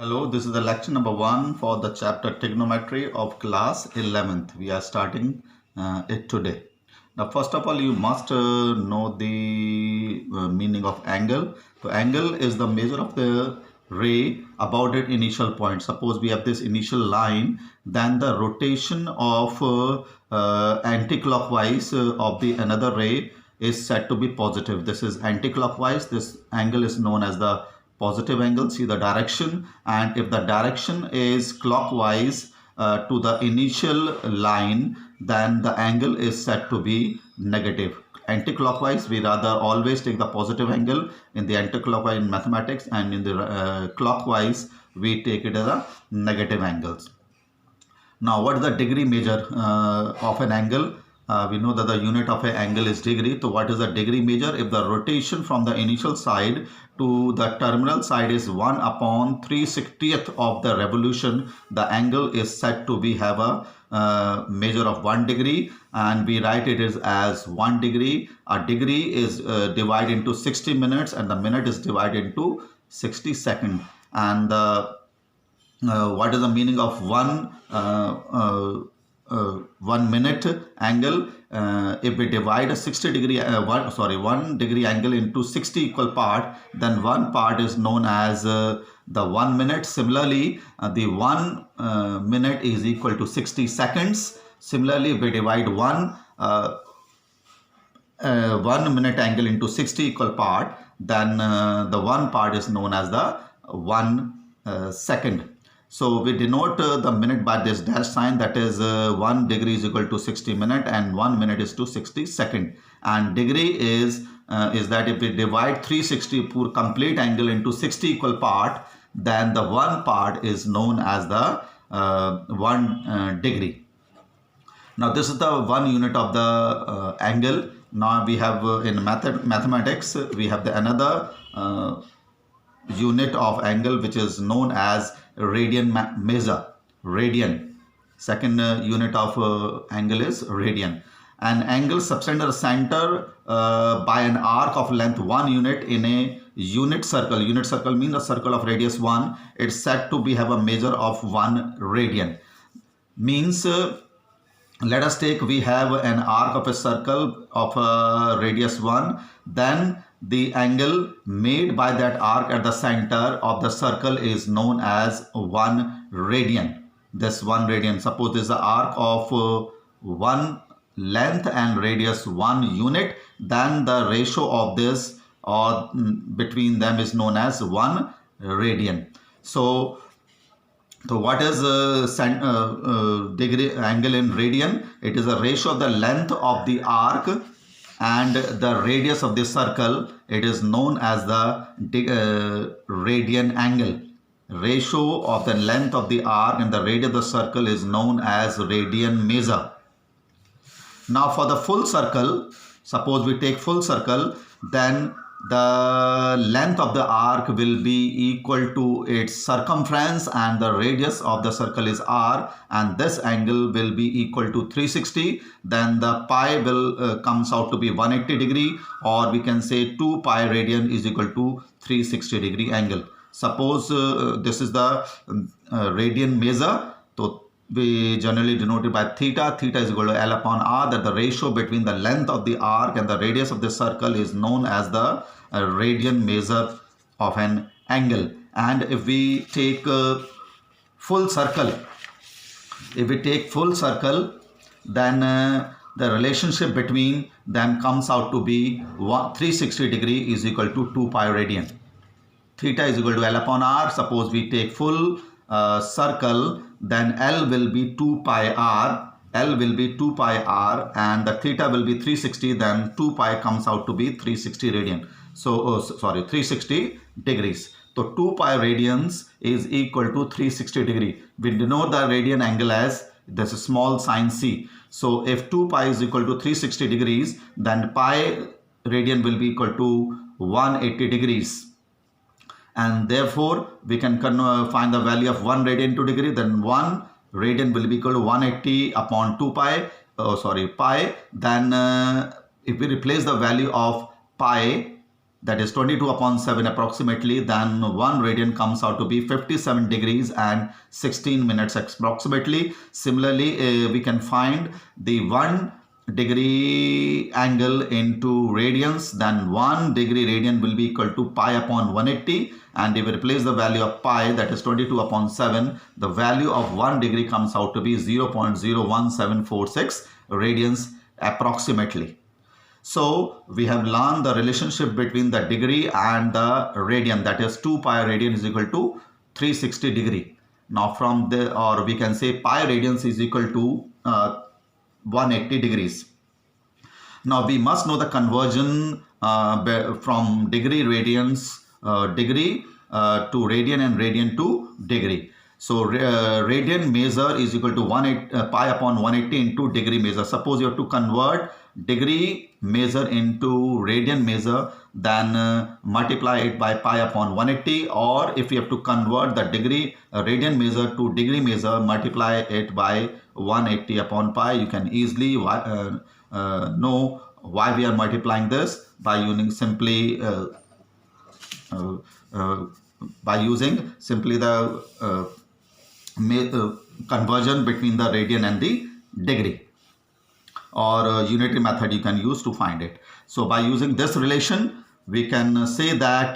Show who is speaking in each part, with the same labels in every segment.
Speaker 1: Hello, this is the lecture number 1 for the chapter trigonometry of class 11th. We are starting it today. Now, first of all, you must know the meaning of angle. So, angle is the measure of the ray about its initial point. Suppose we have this initial line, then the rotation of anti-clockwise of the another ray is said to be positive. This is anti-clockwise. This angle is known as the positive angle. See the direction, and if the direction is clockwise to the initial line, then the angle is said to be negative. Anti-clockwise, we rather always take the positive angle in the anti-clockwise in mathematics, and in the clockwise we take it as a negative angles. Now, what is the degree measure of an angle? We know that the unit of an angle is degree. So what is the degree measure? If the rotation from the initial side to the terminal side is 1 upon 3/60th of the revolution, the angle is said to be have a measure of 1 degree, and we write it as 1 degree. A degree is divided into 60 minutes, and the minute is divided into 60 seconds. And what is the meaning of 1 minute angle? If we divide a 1 degree angle into 60 equal part, then one part is known as the 1 minute. Similarly, the 1 minute is equal to 60 seconds. Similarly, if we divide 1 minute angle into 60 equal part, then the one part is known as the 1 second. So we denote the minute by this dash sign, that is 1 degree is equal to 60 minute and 1 minute is to 60 second. And degree is that if we divide 360 complete angle into 60 equal part, then the one part is known as the 1 degree. Now this is the one unit of the angle. Now we have in mathematics we have the another unit of angle which is known as radian measure. Radian. Second unit of angle is radian. An angle subtended the center by an arc of length 1 unit in a unit circle. Unit circle means a circle of radius 1. It's said to be have a measure of 1 radian. Means let us take, we have an arc of a circle of radius 1, then the angle made by that arc at the center of the circle is known as 1 radian. This 1 radian, suppose this is the arc of 1 length and radius 1 unit, then the ratio of this or between them is known as 1 radian. So what is degree angle in radian? It is a ratio of the length of the arc and the radius of the circle. It is known as the radian angle. Ratio of the length of the arc and the radius of the circle is known as radian measure. Now for the full circle, suppose we take full circle, then the length of the arc will be equal to its circumference and the radius of the circle is r, and this angle will be equal to 360. Then the pi will comes out to be 180 degree, or we can say 2 pi radian is equal to 360 degree angle. Suppose this is the radian measure. So we generally denote it by theta. Theta is equal to L upon R, that the ratio between the length of the arc and the radius of the circle is known as the radian measure of an angle. And if we take full circle, then the relationship between them comes out to be 360 degree is equal to 2 pi radian. Theta is equal to L upon R. Suppose we take full circle, then L will be 2 pi R. L will be 2 pi R and the theta will be 360. Then 2 pi comes out to be 360 radian. So 360 degrees. So 2 pi radians is equal to 360 degree. We denote the radian angle as this small sign c. So if 2 pi is equal to 360 degrees, then pi radian will be equal to 180 degrees. And therefore we can find the value of 1 radian to degree. Then 1 radian will be equal to 180 upon 2 pi pi. Then if we replace the value of pi that is 22 upon 7 approximately, then 1 radian comes out to be 57 degrees and 16 minutes approximately. Similarly, we can find the 1 degree angle into radians, then 1 degree radian will be equal to pi upon 180, and if we replace the value of pi, that is 22 upon 7, the value of 1 degree comes out to be 0.01746 radians approximately. So we have learned the relationship between the degree and the radian, that is 2 pi radian is equal to 360 degree. Now from the, or we can say pi radians is equal to 180 degrees. Now we must know the conversion from degree radians, degree to radian and radian to degree. So radian measure is equal to pi upon 180 into degree measure. Suppose you have to convert degree measure into radian measure, then multiply it by pi upon 180, or if you have to convert the degree radian measure to degree measure, multiply it by 180 upon pi. You can easily know why we are multiplying this by using simply the conversion between the radian and the degree, or unitary method you can use to find it. So by using this relation, we can say that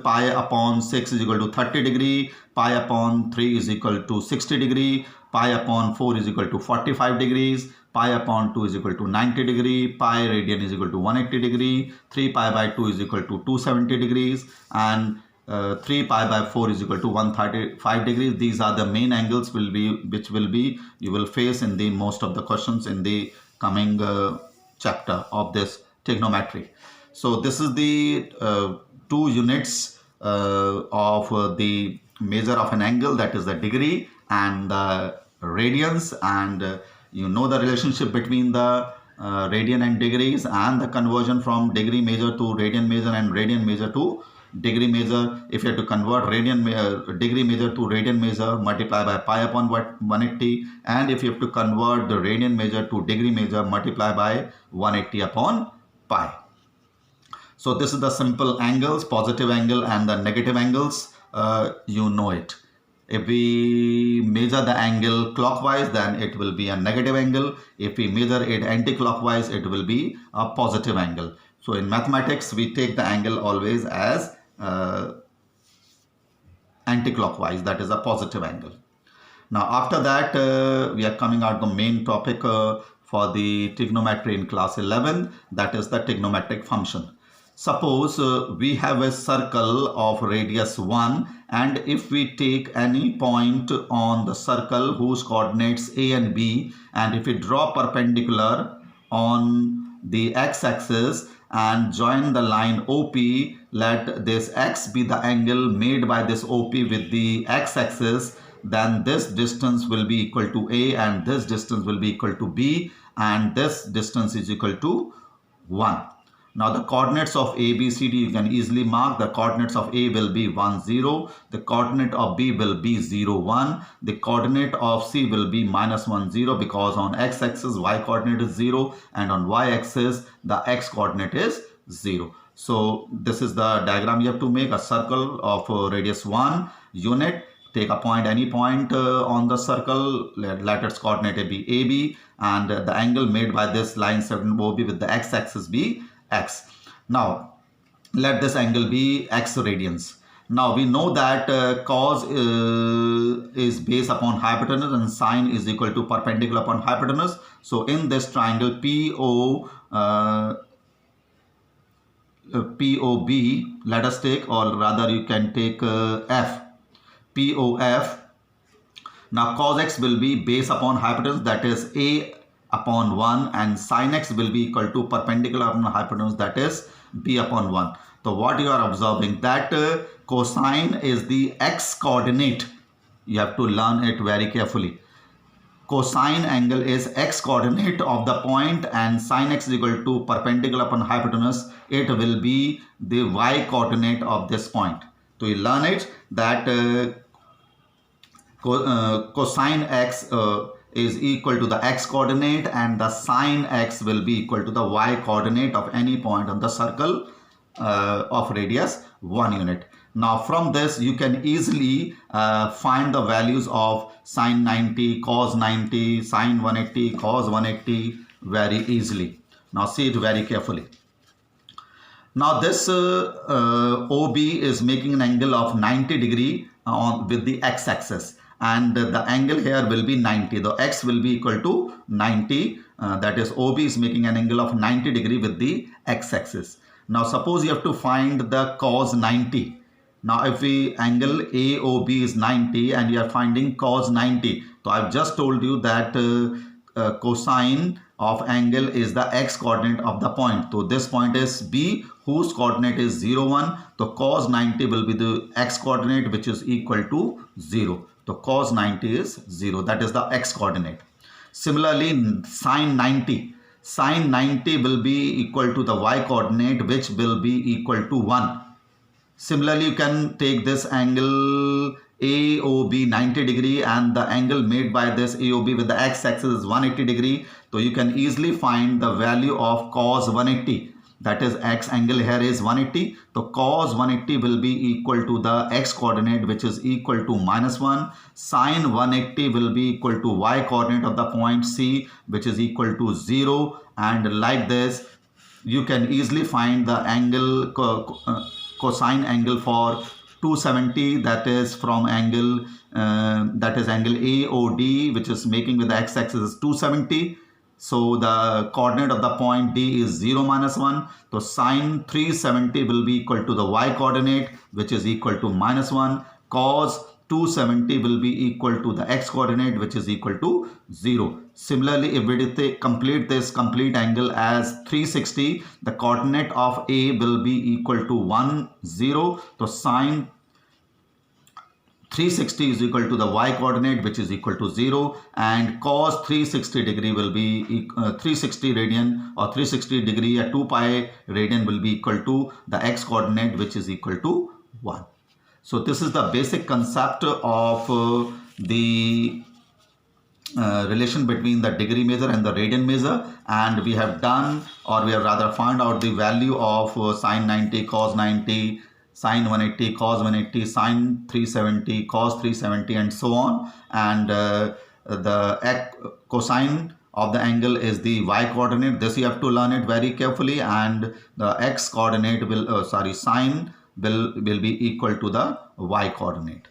Speaker 1: pi upon 6 is equal to 30 degree, pi upon 3 is equal to 60 degree, pi upon 4 is equal to 45 degrees, pi upon 2 is equal to 90 degree, pi radian is equal to 180 degree, 3 pi by 2 is equal to 270 degrees, and 3 pi by 4 is equal to 135 degrees. These are the main angles which you will face in the most of the questions in the coming chapter of this trigonometry. So this is the 2 units of the measure of an angle, that is the degree and the radians, and you know the relationship between the radian and degrees, and the conversion from degree measure to radian measure and radian measure to degree measure. If you have to convert degree measure to radian measure, multiply by pi upon 180, and if you have to convert the radian measure to degree measure, multiply by 180 upon pi. So this is the simple angles, positive angle and the negative angles. You know it. If we measure the angle clockwise, then it will be a negative angle. If we measure it anti-clockwise, it will be a positive angle. So in mathematics, we take the angle always as anti-clockwise, that is a positive angle. Now after that, we are coming out the main topic for the trigonometry in class 11, that is the trigonometric function. Suppose we have a circle of radius 1, and if we take any point on the circle whose coordinates A and B, and if we draw perpendicular on the x-axis and join the line OP, let this x be the angle made by this OP with the x-axis, then this distance will be equal to A and this distance will be equal to B, and this distance is equal to 1. Now the coordinates of A, B, C, D you can easily mark. The coordinates of A will be 1, 0. The coordinate of B will be 0, 1. The coordinate of C will be minus 1, 0, because on x-axis y coordinate is 0 and on y-axis the x coordinate is 0. So this is the diagram you have to make. A circle of radius 1 unit. Take a point, any point on the circle, let its coordinate be AB, and the angle made by this line segment OB with the x-axis be x. Now let this angle be x radians. Now we know that cos is based upon hypotenuse and sine is equal to perpendicular upon hypotenuse. So in this triangle POB, let us take, or rather you can take F, POF. Now cos x will be based upon hypotenuse, that is A upon 1, and sin x will be equal to perpendicular upon hypotenuse, that is B upon 1. So what you are observing, that cosine is the x coordinate. You have to learn it very carefully. Cosine angle is x coordinate of the point, and sin x is equal to perpendicular upon hypotenuse. It will be the y coordinate of this point. So you learn it that cosine x is equal to the x coordinate, and the sine x will be equal to the y coordinate of any point on the circle of radius 1 unit. Now from this you can easily find the values of sine 90, cos 90, sine 180, cos 180 very easily. Now see it very carefully. Now this OB is making an angle of 90 degree with the x-axis, and the angle here will be 90. The x will be equal to 90. That is, OB is making an angle of 90 degree with the x-axis. Now suppose you have to find the cos 90. Now if we angle AOB is 90 and you are finding cos 90. So I've just told you that cosine of angle is the x coordinate of the point. So this point is B, whose coordinate is 0, 1. So cos 90 will be the x coordinate, which is equal to 0. So cos 90 is 0. That is the x coordinate. Similarly, sine 90. Sine 90 will be equal to the y coordinate, which will be equal to 1. Similarly, you can take this angle AOB 90 degree, and the angle made by this AOB with the x-axis is 180 degree. So you can easily find the value of cos 180. That is, x angle here is 180. So cos 180 will be equal to the x coordinate, which is equal to -1. Sine 180 will be equal to y coordinate of the point C, which is equal to 0. And like this, you can easily find the angle cosine angle for 270, that is from angle angle AOD, which is making with the x-axis is 270. So the coordinate of the point D is 0, -1. So sine 370 will be equal to the y coordinate, which is equal to -1. Cos 270 will be equal to the x coordinate, which is equal to 0. Similarly, if we complete this complete angle as 360, the coordinate of A will be equal to 1, 0. So sine 360 is equal to the y coordinate, which is equal to 0, and cos 360 degree will be 360 radian or 360 degree at 2 pi radian will be equal to the x coordinate, which is equal to 1. So this is the basic concept of the relation between the degree measure and the radian measure, and we have done, or we have rather found out the value of sine 90, cos 90, sine 180, cos 180, sine 370, cos 370, and so on. And the cosine of the angle is the y coordinate. This you have to learn it very carefully, and the x coordinate will sine will be equal to the y coordinate.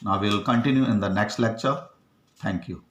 Speaker 1: Now we will continue in the next lecture. Thank you.